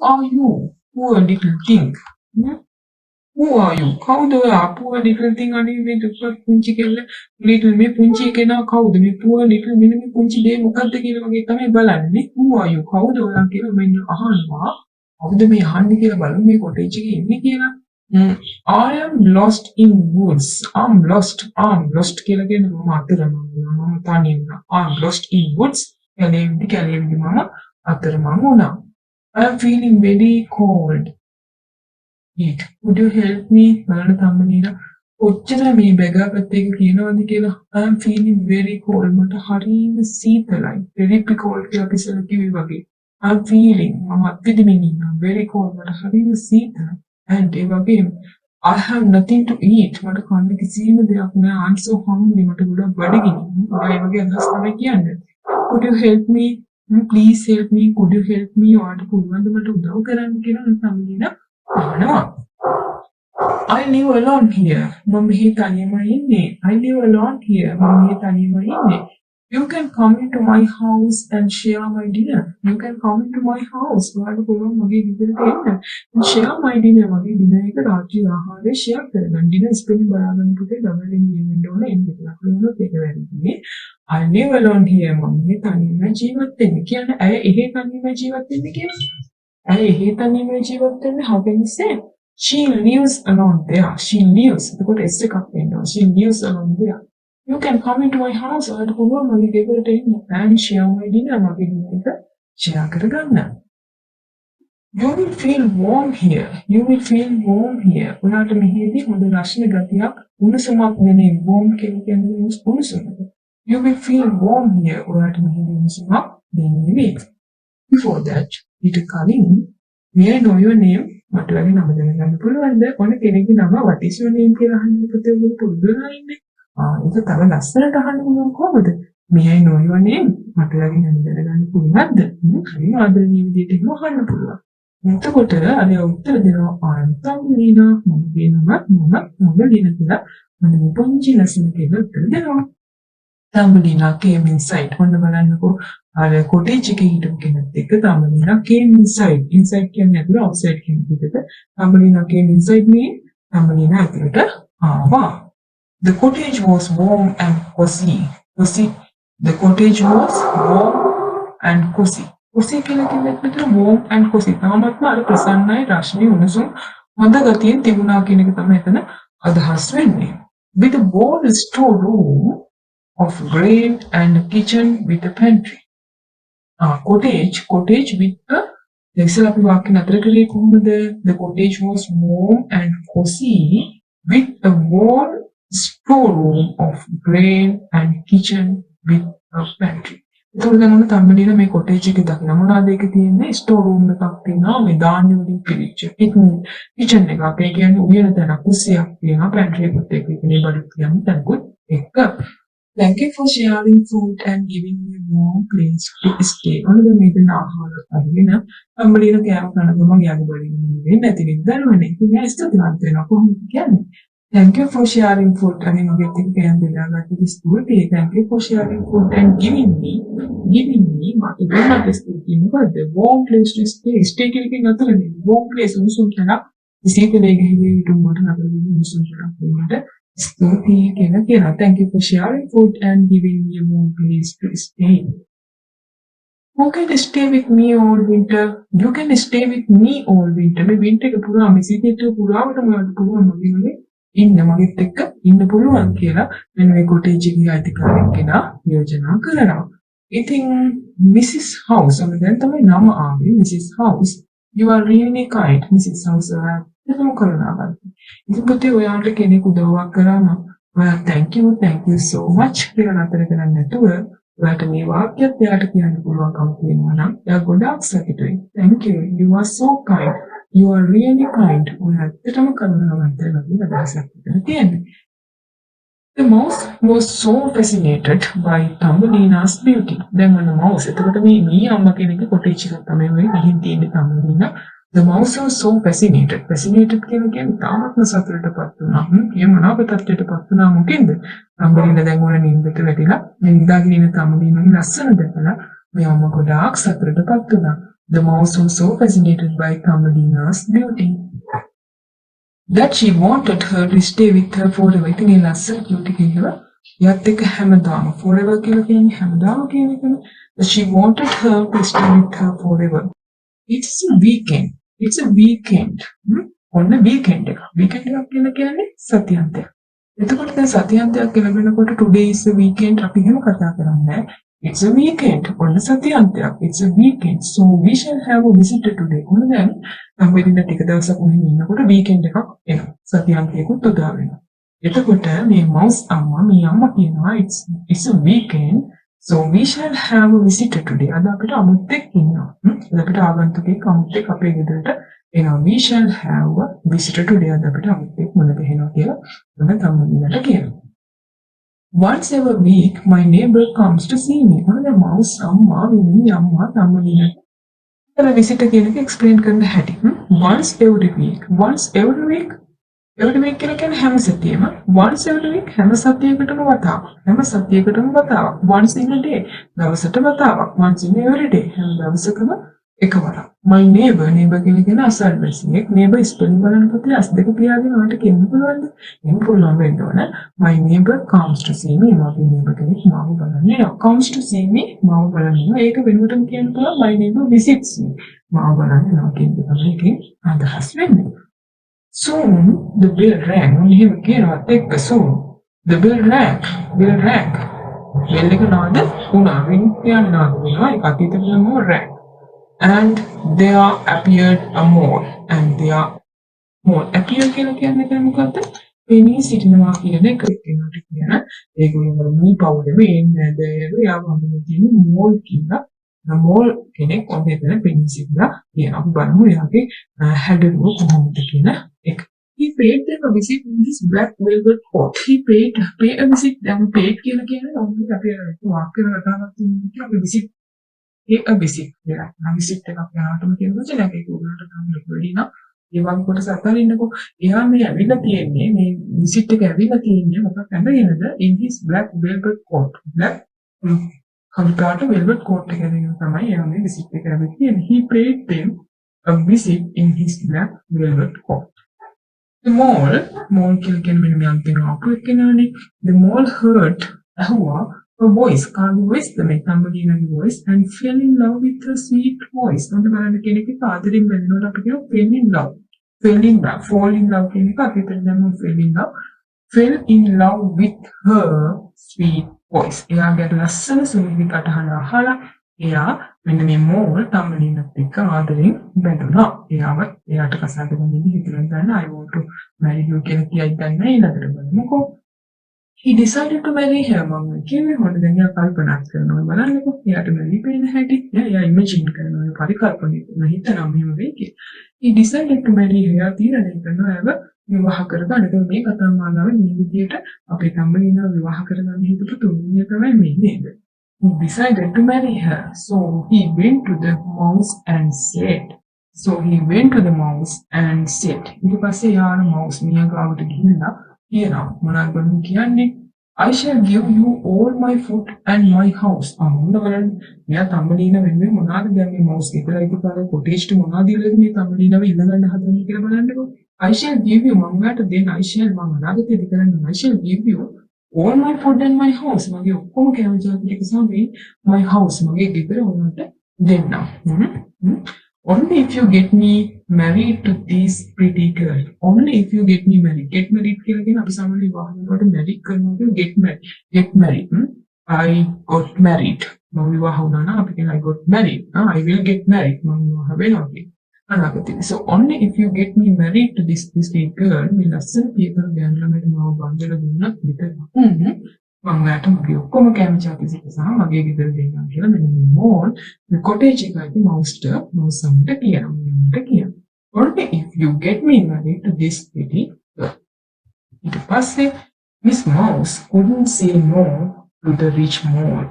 are you, poor little thing? Hmm? Who are you? කවුද ඔයා? Poor little thing අනේ මේ දුප්පත් පුංචි කෙල්ල little මේ පුංචි කෙනා කවුද? මේ poor little මෙන්න මේ පුංචි දේ මොකද්ද කියලා වගේ තමයි බලන්නේ. Who are you? කවුද ඔයා කියලා මෙන්න අහනවා. කවුද මේ අහන්නේ කියලා බලමු මේ කොටේජ් එකේ ඉන්නේ කියලා. I am lost in woods. I'm lost කියලා කියන්නේ මම අතරමං වුණා. මම තනියම වුණා. I'm lost in woods. කැලේවිලි මම අතරමං වුණා. I am feeling very cold. Would you help me? බලන්න තම්මනීලා ඔච්චර මේ බැගාපත් එක කියනවාද කියලා. I am feeling very cold. මට හරිම සීතලයි. very cold කියලා කිසල කිව්වේ වගේ. I am feeling මම අත්විඳින්න ඉන්නවා. very cold මට හරිම සීතලයි. and ඒ වගේම I have nothing to eat. මට කන්න කිසිම දෙයක් නෑ. I'm so hungry. මට ගොඩක් බඩගිනි. ඔය වගේ අදහස් තමයි කියන්නේ. Could you help me? Please help me. Could you help me? ඔයාලට පුළුවන්ද මට උදව් කරන්න කියලා තම්මනීලා අහනවා. I live alone here. මම මෙහි තනියම ඉන්නේ. I live alone here. මම මෙහි තනියම ඉන්නේ. You can come into my house and share my dinner. You can come into my house. ඔයාලට පුළුවන් මගේ ගෙදරට එන්න. and share my dinner. මගේ dinner එක රාත්‍රී ආහාරය share කරගන්න. dinner spend බලාගන්න පුතේ ගමනින් ඉන්න ඕන එන්න කියලා. කොහොමද ඒක වෙන්නේ? I live alone here. මම මෙහි තනියම ජීවත් වෙන්නේ. කියන්නේ ඇය එහෙ තනියම ජීවත් වෙන්නේ කියන්නේ. ඇය එහෙ තනියම ජීවත් වෙන්නේ how can you say? She lives alone there. She lives. එතකොට S එකක් වෙනවා. She lives alone there. You can come into my house. ඔයාලට පුළුවන් මගේ ගෙදරට එන්න. and share my dinner. මගේ dinner එක share කරගන්න. You will feel warm here. You will feel warm here. ඔයාලට මෙහෙදී හොඳ රස්න ගතියක් උණුසුමක් දැනෙන warm කියන්නේ උණුසුම. You will feel warm here. ඔයාලට මෙහෙදී උණුසුමක් දැනෙන්නේ. Before that, ඊට කලින් may I know your name? මට වගේ නම දැනගන්න පුළුවන්ද? ඔන්න කෙනෙක්ගේ නම what is your name කියලා අහන්න පුතේ ඔයගොල්ලෝ පුරුදුලා ඉන්නේ. ඒක තව ලස්සනට අහන්න පුළුවන් කොහොමද? May I know your name? මට වගේ නම දැනගන්න පුළුවන්ද? හරිම ආදරණීය විදිහට එහෙම අහන්න පුළුවන්. එතකොට අර උත්තර දෙනවා I am Tamlina. මගේ නම Tamlina කියලා මම මේ පුංචි ලස්සන කෙනෙක් උත්තර දෙනවා. Tamlina came inside. ඔන්න බලන්නකෝ අර කොටේජ් එකේ හිටපු කෙනෙක් එක්ක Tamlina came inside. inside කියන්නේ ඇතුළ outside කියන විදිහට. Tamlina came inside me. Tamlina ඇතුළට ආවා. The cottage was warm and cozy. The cottage was warm and cozy. cozy කියලා කියන්නේ මෙතන warm and cozy. තාමත්ම අර ප්‍රසන්නයි රශ්මි උණුසුම් හොඳ ගතියෙන් තිබුණා කියන එක තමයි එතන අදහස් වෙන්නේ. With a wall storeroom of grain and a kitchen with a pantry. Cottage with a ඉස්සෙල්ලා අපි වාක්‍ය නතර කරේ කොහොමද? The cottage was warm and cozy with a wall storeroom of grain and kitchen with a pantry. ඒතකොට දැන් ඔන්න තම්බලින මේ cottage එකේ දකින්න මොනවාද ඒකේ තියෙන්නේ? storeroom එකක් තියෙනවා මේ ධාන්‍ය වලින් පිරිච්ච. kitchen එකක්. ඒ කියන්නේ උයන තැන කුස්සියක් තියෙනවා. pantry එකත් එක්ක ඉන්නේ බඩු කියන්නේ තැනකුත් එක්ක. Thank you for sharing food and giving me a warm place to stay. ඔන්න දැන් මේක ආහාර අරගෙන තම්බලින කෑම කනකොම යාගේ බඩින් වෙන්නේ නැති විදිහට ඉතින් ස්තුතිවන්ත වෙනවා කොහොමද කියන්නේ? Thank you for sharing food. අනේ මගේ එක්ක කෑම බෙදාගත්ත ස්තුතියි. Thank you for sharing food and giving me මට දෙන්නත් ස්තුතියි. මොකද warm place to stay. stay කියන්නේ නතරනේ. warm place උණුසුම් තැනක්. ඉසිතේ ගිහින් ඉතුමුට නතර වෙන උණුසුම් තැනක් වෙනට ස්තුතියි කියනවා. Thank you for sharing food and giving me a warm place to stay. Who can stay with me all winter? You can stay with me all winter. මේ winter එක පුරාම ඉසිතේ පුරාවටම ඔයාලට පුළුවන් මගේ ඉන්න මගෙත් එක්ක ඉන්න පුළුවන් කියලා මෙන්න මේ කොටේජ් එකේ අධිකාරියක් කෙනා යෝජනා කරනවා. ඉතින් Mrs. House අපි දැන් තමයි නම ආවේ Mrs. House. You are really kind. Mrs. House එහෙම කරනවා. ඉතින් පුතේ ඔයාලට කෙනෙක් උදව්වක් කරාම ඔයා thank you so much කියලා නතර කරන්නේ නැතුව ඔයාලට මේ වාක්‍යයත් එයාට කියන්න පුළුවන්කම තියෙනවා නම් එයා ගොඩාක් සතුටුයි. Thank you. You are so kind. You are really kind. ඔයාලටම කරුණාවන්ත වගේ අදහසක් තියෙනවා. The mouse was so fascinated by Thumbelina's beauty. දැන් මොන mouse? එතකොට මේ අම්මා කෙනෙක්ගේ කොටේජ් එකක් තමයි ඔය ගිහින් තියෙන්නේ Thumbelina. The mouse was so fascinated. Fascinated කියන්නේ තාමත්ම සතුටටපත් වුණා. මේ මනාප තත්ත්වයටපත් වුණා මොකෙන්ද? Thumbelina දැන් ඕන නිින්දට වැටිලා මේ නිදාගෙන ඉන්න Thumbelinaගේ ලස්සන දැකලා මේ අම්මා ගොඩාක් සතුටටපත් වුණා. The mouse was so fascinated by Thumbelina's beauty that she wanted her to stay with her forever. ඉතින් ඒ ලස්සන කියුටි කියනවා. එයාත් එක්ක හැමදාම forever කියලා කියන්නේ හැමදාම කියන එකනේ. That she wanted her to stay with her forever. It's a weekend. It's a weekend. ඔන්න weekend එක. weekend එකක් කියලා කියන්නේ සතියන්තයක්. එතකොට දැන් සතියන්තයක් කියලා වෙනකොට today is a weekend අපි එහෙම කතා කරන්නේ. It's a weekend. ඔන්න සතියන්තයක්. It's a weekend. So we shall have a visitor today. ඔන්න දැන් අපි දින ටික දවසක් මෙහෙම ඉන්නකොට weekend එකක් එනවා. සතියන්තයකුත් උදා වෙනවා. එතකොට මේ mouse අම්මා කියනවා it's a weekend. So we shall have a visitor today. අද අපිට අමුත්තෙක් ඉන්නවා. අද අපිට ආගන්තුකෙක් අමුත්තෙක් අපේ ගෙදරට එනවා. We shall have a visitor today. අද අපිට අමුත්තෙක් මුණ ගැහෙනවා කියලා මම තමුන්ලට කියනවා. Once every week my neighbor comes to see me. මොනද mouse අම්මා මිනි අම්මා තමුන්ලට අර visitor කියන එක explain කරන්න හැටි. Once every week. Once every week කියලා කියන්නේ හැම සතියෙම. Once every week හැම සතියකටම වතාවක්. හැම සතියකටම වතාවක්. Once in a day දවසට වතාවක්. Once in every day හැම දවසකම එකවරක්. My neighbor කියලා කියන අසල්වැසියෙක්. neighbor ස්පෙලිං බලන්න පොතේ අස් දෙක පියාගෙන ඔයාලට කියන්න පුළුවන්ද? එහෙම පුළුවන් වෙන්න ඕන. My neighbor comes to see me. මගේ neighbor කෙනෙක් මාව බලන්න එනවා. Comes to see me මාව බලන්න එනවා. ඒක වෙනුවටම කියන්න පුළුවන් my neighbor visits me. මාව බලන්න එනවා කියන එක තමයි ඒකේ අදහස් වෙන්නේ. Soon the bell rang. Only him cannot take the soon. The bell rang. Bell rang. Bell එක නාද වුණා. ring කියන්නේ නාද වෙනවා. ඒක අතීතෙම rang. And there appeared a mole. And there mole appear කියලා කියන්නේ මොකද්ද? පෙනී සිටිනවා කියන එක කියනට කියන ඒගොල්ලෝ මේ පවුලේ ඉන්නේ නේද? යාවම තියෙන mole කියලා. mole කෙනෙක් ඔන්න එතන පෙනී සිටිනවා කියන අපි බලමු එයාගේ හැඩරුව කොහොමද කියන එක. He paid them a visit in his black velvet coat. He paid a visit. දැන් paid කියලා කියන්නේ ඔන්න අපි වාක්‍ය රටාවක් තියෙනවා අපි visit a visit කියලා. visit එකක් යනකොටම කියන වචනයක් ඒක උගලට තමයි වෙඩි නා. ඒ වගේ කොටස අතරින්නකො එයා මේ ඇවිල්ලා තියෙන්නේ මේ visit එක ඇවිල්ලා තියෙන්නේ මොකක් අඳගෙනද? In his black velvet coat. black කල්පාට velvet coat එක දෙන තමයි එයා මේ visit එක ඇවිත් තියෙන්නේ. He paid them a visit in his black velvet coat. The mole කියලා කියන්නේ මෙන්න මේ අන්තිම අපු එක්කෙනානේ. The mole heard a voice, කාගේ voice තමයි Thumbelina's voice and fell in love with her sweet voice. මොකද බලන්න කෙනෙක්ගේ ආදරෙන් බැලුනොත් අපි කියනවා fell in love. fall in love කියන එක අපි හිතන දැන් fell in love with her sweet voice. එයාගේ ලස්සන සුන්දර කටහඬ අහලා එයා මෙන්න මේ mole Thumbelinaත් එක්ක ආදරෙන් බැඳුණා. එයාට කසාද බඳින්න හිතලා ගන්න I want to marry you කියලා කියයි ගන්න ඊළඟට බලමුකෝ. He decided to marry her. මම කියන්නේ හොඳ දැන් එයා කල්පනා කරනවා බලන්නකෝ. එයාට මැරි පේන හැටි. එයා ඉමේජින් කරනවා පරිකල්පනය කරනවා හිතනවා මෙහෙම වෙයි කියලා. He decided to marry her. තීරණය කරනවා එයාව විවාහ කරගන්න. ඒක මේ කතා මාලාවේ මේ විදිහට අපේ Thumbelina විවාහ කරගන්න හිතපු තුන්වෙනි තමයි මේ නේද? He decided to marry her. So he went to the mouse and said. ඊට පස්සේ යාර mouse මියා ගාවට ගිහිල්ලා කියනවා මොනවද කියන්නේ? I shall give you all my food and my house. මොනවද බලන්න. මෙයා Thumbelina වෙනුවෙන් මොනවද දැන් මේ mouse ගෙදර ඉති කාලේ කොටේජ්ට මොනවද දීලාද මේ Thumbelinaව ඉල්ලගන්න හදන්නේ කියලා බලන්නකෝ. I shall give you මම then I shall මම අනාගතයේදී කරන්නේ I shall give you all my food and my house. මගේ ඔක්කොම කෑම ජාති ටික සහ my house මගේ ගෙදර උනට දෙන්න. Only if you get me married to this pretty girl. Only if you get me married. Get married කියලා කියන අපි සාමාන්‍ය විවාහ වෙනකොට married කරනවා කියන get married. I got married. මම විවාහ වුණා නම් අපි කියන I got married. I will get married. මම විවාහ වෙනවා කියන්නේ. අනාගතේ. So only if you get me married to this pretty girl. මේ ලස්සන පියකර ගෑනු ළමයට මම බන්දලා දුන්නත් විතරක්. මම යාට මගේ ඔක්කොම කැම ජාති සිත සහ මගේ ගෙදර දෙන්නම් කියලා මෙන්න මේ මෝල් මේ කොටේජ් එකයි mouse සම්මත කියනවා. Only if you get me married to this pretty girl. ඊට පස්සේ Miss Mouse couldn't say no to the rich mole.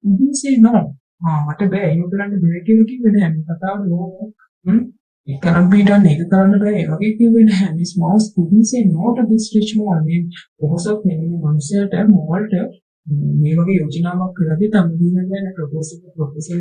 couldn't say no. මට බෑ ඒක කරන්න බෑ කියලා කිව්වේ නෑ මේ කතාව නෝ. It cannot be done. ඒක කරන්න බෑ. ඒ වගේ කිව්වේ නැහැ. Miss Mouse couldn't say no to this rich mole. මේ කොහොසත් මේ මනුස්සයාට මෝල්ට මේ වගේ යෝජනාවක් කරද්දී Thumbelina ගැන ප්‍රොපෝසල්